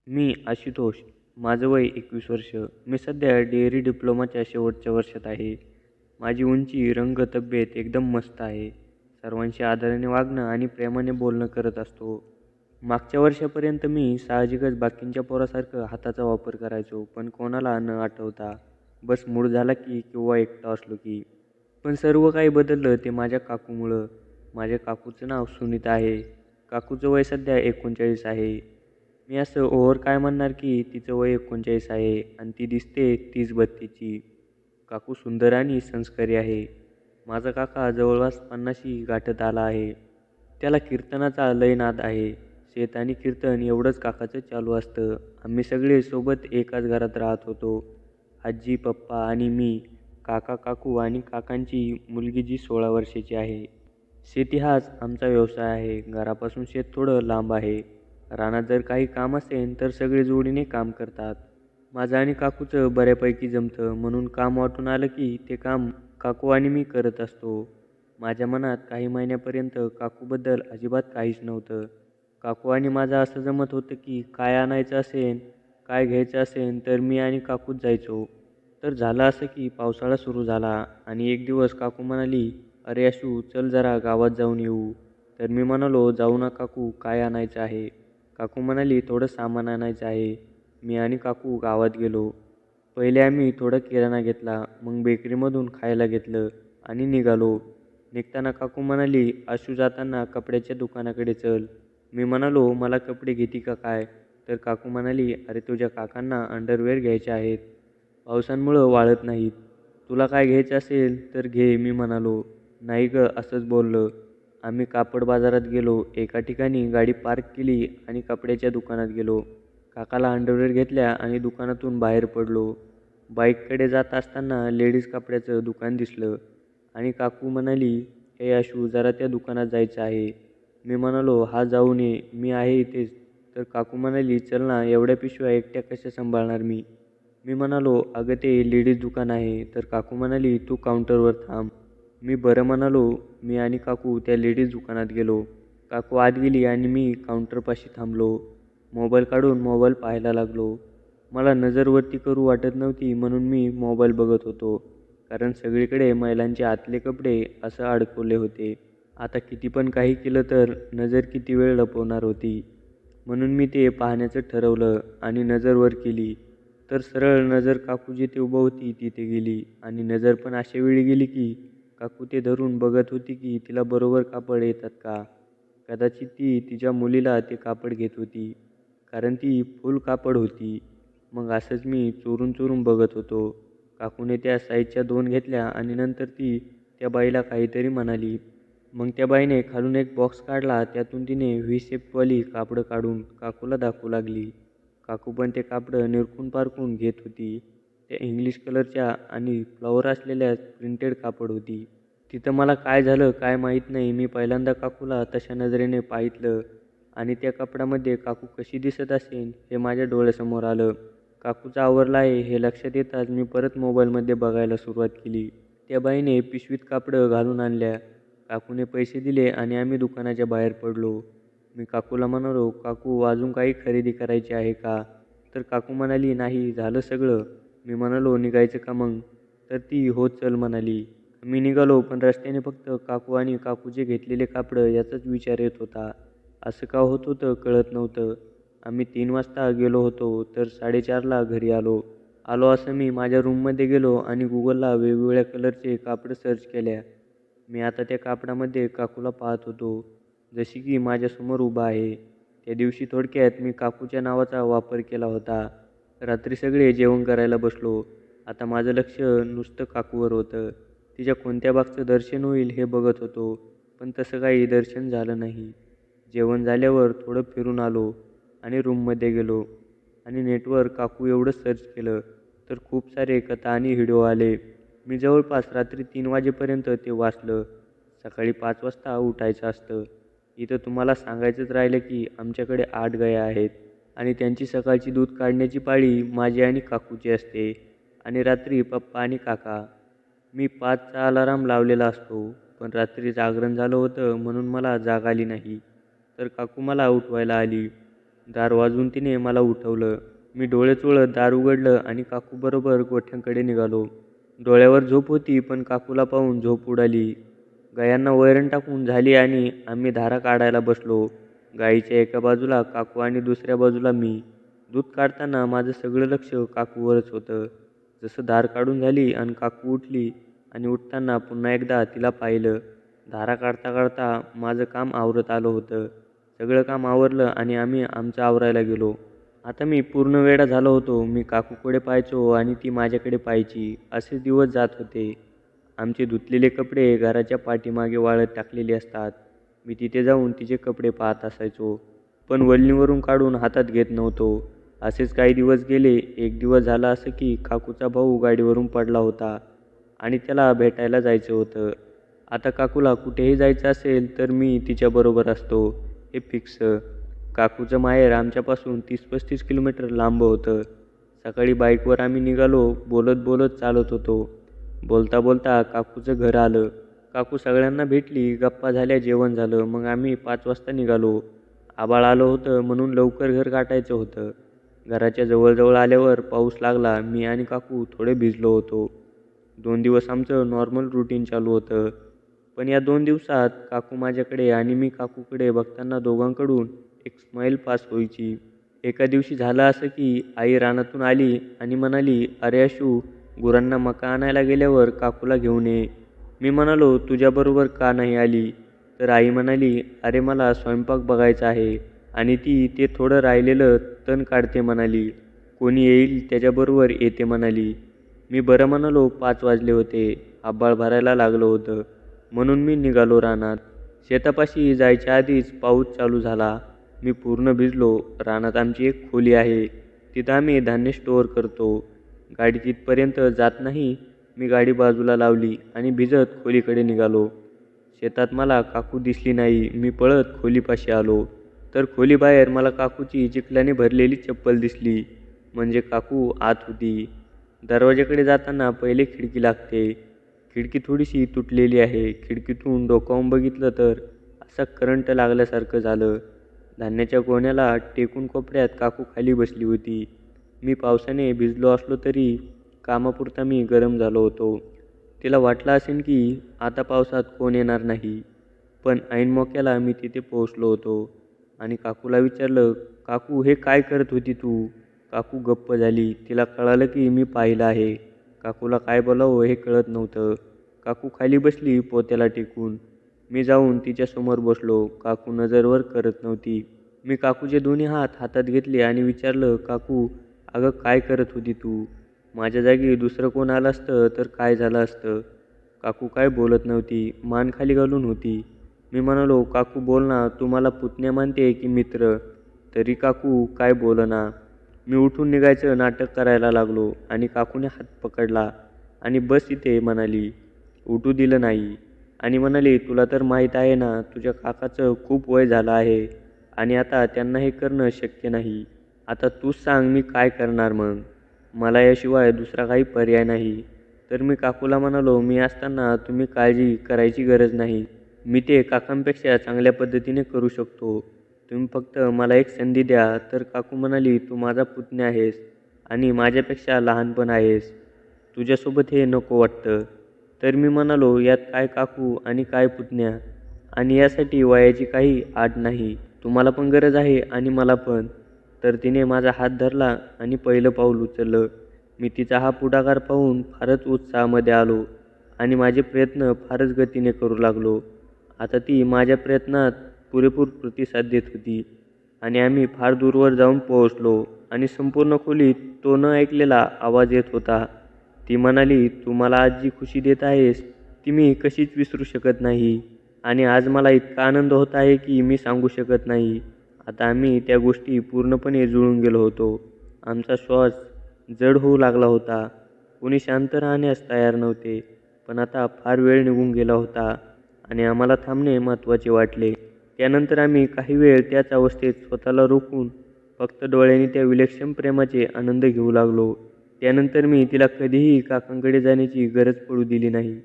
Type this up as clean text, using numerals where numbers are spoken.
मी आशुतोष. माझं वय 21 वर्ष. मी सध्या डेअरी डिप्लोमाच्या शेवटच्या वर्षात आहे. माझी उंची, रंग, तब्येत एकदम मस्त आहे. सर्वांशी आदराने वागणं आणि प्रेमाने बोलणं करत असतो. मागच्या वर्षापर्यंत मी साहजिकच बाकींच्या पोरासारखं हाताचा वापर करायचो, पण कोणाला न आठवता. बस मूड झाला की किंवा एकटा असलो की. पण सर्व काही बदललं ते माझ्या काकूमुळं. माझ्या काकूचं नाव सुनीता आहे. काकूचं वय सध्या 39 आहे. मी असं ओव्हर काय म्हणणार की तिचं वय 39 आहे आणि ती दिसते 30-32ची. काकू सुंदर आणि संस्कारी आहे. माझा काका जवळपास 50शी गाठत आला आहे. त्याला कीर्तनाचा लय नाद आहे. शेत आणि कीर्तन एवढंच काकाचं चालू असतं. आम्ही सगळे सोबत एकाच घरात राहत होतो. आजी, पप्पा आणि मी, काका, काकू आणि काकांची मुलगी जी 16 वर्षाची आहे. शेती हाच आमचा व्यवसाय आहे. घरापासून शेत थोडं लांब आहे. रानात जर काही काम असेल तर सगळे जोडीने काम करतात. माझं आणि काकूचं बऱ्यापैकी जमतं, म्हणून काम वाटून आलं की ते काम काकू आणि मी करत असतो. माझ्या मनात काही महिन्यापर्यंत काकूबद्दल अजिबात काहीच नव्हतं. काकू आणि माझं असं जमत होतं की काय आणायचं असेल, काय घ्यायचं असेल तर मी आणि काकूच जायचो. तर झालं असं की पावसाळा सुरू झाला आणि एक दिवस काकू म्हणाली, "अरे आशू, चल जरा गावात जाऊन येऊ." तर मी म्हणालो, "जाऊ ना काकू, काय आणायचं आहे?" काकू म्हणाली, "थोडं सामान आणायचं आहे." मी आणि काकू गावात गेलो. पहिले आम्ही थोडा किराणा घेतला, मग बेकरीमधून खायला घेतलं आणि निघालो. निघताना काकू म्हणाली, "आशू, जाताना कपड्याच्या दुकानाकडे चल." मी म्हणालो, "मला कपडे घेती का काय?" तर काकू म्हणाली, "अरे तुझ्या काकांना अंडरवेअर घ्यायचे आहेत. पावसामुळं वाळत नाहीत. तुला काय घ्यायचं असेल तर घे." मी म्हणालो, "नाही गं," असंच बोललं. आम्ही कापड बाजारात गेलो. एका ठिकाणी गाडी पार्क केली आणि कपड्याच्या दुकानात गेलो. काकाला अंडरवेअर घेतल्या आणि दुकानातून बाहेर पडलो. बाईककडे जात असताना लेडीज कपड्याचं दुकान दिसलं आणि काकू म्हणाली, "हे आशू, जरा त्या दुकानात जायचं आहे." मी म्हणालो, "हा, जाऊन ये, मी आहे इथेच." तर काकू म्हणाली, "चल ना, एवढ्या पिशव्या एकट्या कशा सांभाळणार मी?" मी म्हणालो, "अगं, ते लेडीज दुकान आहे." तर काकू म्हणाली, "तू काउंटरवर थांब." मी बरं म्हणालो. मी आणि काकू त्या लेडीज दुकानात गेलो. काकू आत गेली आणि मी काउंटरपाशी थांबलो. मोबाईल काढून मोबाईल पाहायला लागलो. मला नजर वरती करू वाटत नव्हती, म्हणून मी मोबाईल बघत होतो. कारण सगळीकडे महिलांचे आतले कपडे असं अडकवले होते. आता किती पण काही केलं तर नजर किती वेळ लपवणार होती. म्हणून मी ते पाहण्याचं ठरवलं आणि नजर वर केली. तर सरळ नजर काकू जिथे उभं होती तिथे गेली आणि नजर पण अशा वेळी गेली की काकू ते धरून बघत होती की तिला बरोबर कापड येतात का. कदाचित ती तिच्या मुलीला ते कापड घेत होती, कारण ती फुल कापड होती. मग असंच मी चोरून चोरून बघत होतो. काकूने त्या साईजच्या 2 घेतल्या आणि नंतर ती त्या बाईला काहीतरी म्हणाली. मग त्या बाईने खालून एक बॉक्स काढला. त्यातून तिने व्ही शेपवाली कापडं काढून काकूला दाखवू लागली. काकू पण ते कापडं निरखून पारखून घेत होती. त्या इंग्लिश कलरच्या आणि फ्लॉवर असलेल्या प्रिंटेड कापड होती. तिथं मला काय झालं काय माहीत नाही. मी पहिल्यांदा काकूला तशा नजरेने पाहितलं आणि त्या कपड्यामध्ये काकू कशी दिसत असेल हे माझ्या डोळ्यासमोर आलं. काकूचं आवरलं आहे हे लक्षात येताच मी परत मोबाईलमध्ये बघायला सुरुवात केली. त्या बाईने पिशवीत कापडं घालून आणल्या. काकूने पैसे दिले आणि आम्ही दुकानाच्या बाहेर पडलो. मी काकूला म्हणालो, "काकू, अजून काही खरेदी करायची आहे का?" तर काकू म्हणाली, "नाही, झालं सगळं." मी म्हणालो, "निघायचं का मग?" तर ती "हो, चल" म्हणाली. मी निघालो, पण रस्त्याने फक्त काकू आणि काकूचे घेतलेले कापडं याचाच विचार येत होता. असं का होत होतं कळत नव्हतं. आम्ही 3 वाजता गेलो होतो तर 4:30ला घरी आलो. असं मी माझ्या रूममध्ये गेलो आणि गुगलला वेगवेगळ्या कलरचे कापडं सर्च केल्या. मी आता त्या कापडामध्ये काकूला पाहत होतो, जशी की माझ्यासमोर उभा आहे. त्या दिवशी थोडक्यात मी काकूच्या नावाचा वापर केला होता. रात्री सगळे जेवण करायला बसलो. आता माझं लक्ष नुसतं काकूवर होतं. तिच्या कोणत्या बागचं दर्शन होईल हे बघत होतो, पण तसं काही दर्शन झालं नाही. जेवण झाल्यावर थोडं फिरून आलो आणि रूममध्ये गेलो आणि नेटवर काकू एवढं सर्च केलं तर खूप सारे कथा आणि व्हिडिओ आले. मी जवळपास रात्री 3 वाजेपर्यंत ते वाचलं. सकाळी 5 वाजता उठायचं असतं. इथं तुम्हाला सांगायचंच राहिलं की आमच्याकडे 8 गाया आहेत आणि त्यांची सकाळची दूध काढण्याची पाळी माझी आणि काकूची असते आणि रात्री पप्पा आणि काका. मी 5चा अलार्म लावलेला असतो, पण रात्री जागरण झालं होतं म्हणून मला जाग आली नाही. तर काकू मला उठवायला आली. दार वाजवून तिने मला उठवलं. मी डोळे चोळत दार उघडलं आणि काकूबरोबर गोठ्यांकडे निघालो. डोळ्यावर झोप होती, पण काकूला पाहून झोप उडाली. गायांना वैरण टाकून झाली आणि आम्ही धारा काढायला बसलो. गाईच्या एका बाजूला काकू आणि दुसऱ्या बाजूला मी. दूध काढताना माझं सगळं लक्ष काकूवरच होतं. जसं धार काढून झाली आणि काकू उठली आणि उठताना पुन्हा एकदा तिला पाहिलं. धारा काढता काढता माझं काम आवरत आलं होतं. सगळं काम आवरलं आणि आम्ही आमचं आवरायला गेलो. आता मी पूर्ण वेडा झालो होतो. मी काकूकडे पाहायचो आणि ती माझ्याकडे पाहायची. असे दिवस जात होते. आमचे धुतलेले कपडे घराच्या पाठीमागे वाळत टाकलेले असतात. मी तिथे जाऊन तिचे कपडे पाहत असायचो, पण वळणीवरून काढून हातात घेत नव्हतो. असेच काही दिवस गेले. एक दिवस झाला असं की काकूचा भाऊ गाडीवरून पडला होता आणि त्याला भेटायला जायचं होतं. आता काकूला कुठेही जायचं असेल तर मी तिच्याबरोबर असतो, हे फिक्स. काकूचं माहेर आमच्यापासून 30-35 किलोमीटर लांब होतं. सकाळी बाईकवर आम्ही निघालो. बोलत बोलत चालत होतो. बोलता बोलता काकूचं घर आलं. काकू सगळ्यांना भेटली. गप्पा झाल्या, जेवण झालं. मग आम्ही 5 वाजता निघालो. आभाळ आलं होतं म्हणून लवकर घर गाठायचं होतं. घराच्या जवळजवळ आल्यावर पाऊस लागला. मी आणि काकू थोडे भिजलो होतो. 2 दिवस आमचं नॉर्मल रुटीन चालू होतं. पण या 2 दिवसात काकू माझ्याकडे आणि मी काकूकडे बघताना दोघांकडून एक स्माईल पास व्हायची. एका दिवशी झालं असं की आई रानातून आली आणि म्हणाली, "अरे आशू, गुरांना मका आणायला गेल्यावर काकूला घेऊन ये." मी म्हणालो, "तुझ्याबरोबर का नाही आली?" तर आई म्हणाली, "अरे मला स्वयंपाक बघायचा आहे आणि ती ते थोडं राहिलेलं तण काढते म्हणाली. कोणी येईल त्याच्याबरोबर येते म्हणाली." मी बरं म्हणालो. 5 वाजले होते. आभाळ भरायला लागलं होतं म्हणून मी निघालो रानात. शेतापाशी जायच्या आधीच पाऊस चालू झाला. मी पूर्ण भिजलो. रानात आमची एक खोली आहे. तिथं आम्ही धान्य स्टोअर करतो. गाडी तिथपर्यंत जात नाही. मी गाडी बाजूला लावली आणि भिजत खोलीकडे निघालो. शेतात मला काकू दिसली नाही. मी पळत खोलीपाशी आलो तर खोलीबाहेर मला काकूची चिखलाने भरलेली चप्पल दिसली. म्हणजे काकू आत होती. दरवाजाकडे जाताना पहिले खिडकी लागते. खिडकी थोडीशी तुटलेली आहे. खिडकीतून डोकावून बघितलं तर असं करंट लागल्यासारखं झालं. धान्याच्या गोण्याला टेकून कोपऱ्यात काकू खाली बसली होती. मी पावसाने भिजलो असलो तरी कामापुरता मी गरम झालो होतो. तिला वाटलं असेल की आता पावसात कोण येणार नाही. पण ऐन मोक्याला मी तिथे पोहोचलो होतो आणि काकूला विचारलं, "काकू, हे काय करत होती तू?" काकू गप्प झाली. तिला कळालं की मी पाहिलं आहे. काकूला काय बोलावं हे कळत नव्हतं. काकू खाली बसली पोत्याला टेकून. मी जाऊन तिच्यासमोर बसलो. काकू नजरवर करत नव्हती. मी काकूचे दोन्ही हात हातात घेतले आणि विचारलं, "काकू, अगं काय करत होती तू? माझ्या जागी दुसरं कोण आलं असतं तर काय झालं असतं?" काकू काय बोलत नव्हती. मान खाली घालून होती. मी म्हणालो, "काकू बोल ना, तू मला पुतण्या मानते की मित्र?" तरी काकू काय बोलना. मी उठून निघायचं नाटक करायला लागलो आणि काकूने हात पकडला आणि "बस इथे" म्हणाली. उठू दिलं नाही आणि म्हणाली, "तुला तर माहीत आहे ना, तुझ्या काकाचं खूप वय झालं आहे आणि आता त्यांना हे करणं शक्य नाही. आता तूच सांग मी काय करणार मग? मला याशिवाय दुसरा काही पर्याय नाही." तर मी काकूला म्हणालो, "मी असताना तुम्ही काळजी करायची गरज नाही. मी ते काकांपेक्षा चांगल्या पद्धतीने करू शकतो. तुम्ही फक्त मला एक संधी द्या." तर काकू म्हणाली, "तू माझा पुतण्या आहेस आणि माझ्यापेक्षा लहान पण आहेस. तुझ्यासोबत हे नको वाटतं." तर मी म्हणालो, "यात काय काकू आणि काय पुतण्या? आणि यासाठी वयाची काही अट नाही. तुम्हाला पण गरज आहे आणि मला पण." तर तिने माझा हात धरला आणि पहिलं पाऊल उचललं. मी तिचा हा पुढाकार पाहून फारच उत्साहामध्ये आलो आणि माझे प्रयत्न फारच गतीने करू लागलो. आता ती माझ्या प्रयत्नात पुरेपूर प्रतिसाद देत होती आणि आम्ही फार दूरवर जाऊन पोहोचलो आणि संपूर्ण खोलीत तो न ऐकलेला आवाज येत होता. ती म्हणाली, "तू मला आज जी खुशी देत आहेस ती मी कशीच विसरू शकत नाही आणि आज मला इतका आनंद होत आहे की मी सांगू शकत नाही." आता आम्ही त्या गोष्टी पूर्णपणे जुळून गेलो होतो. आमचा श्वास जड होऊ लागला होता. कोणी शांत राहण्यास तयार नव्हते. पण आता फार वेळ निघून गेला होता आणि आम्हाला थांबणे महत्त्वाचे वाटले. त्यानंतर आम्ही काही वेळ त्याच अवस्थेत स्वतःला रोखून फक्त डोळ्यांनी त्या विलक्षण प्रेमाचे आनंद घेऊ लागलो. त्यानंतर मी तिला कधीही काकांकडे जाण्याची गरज पडू दिली नाही.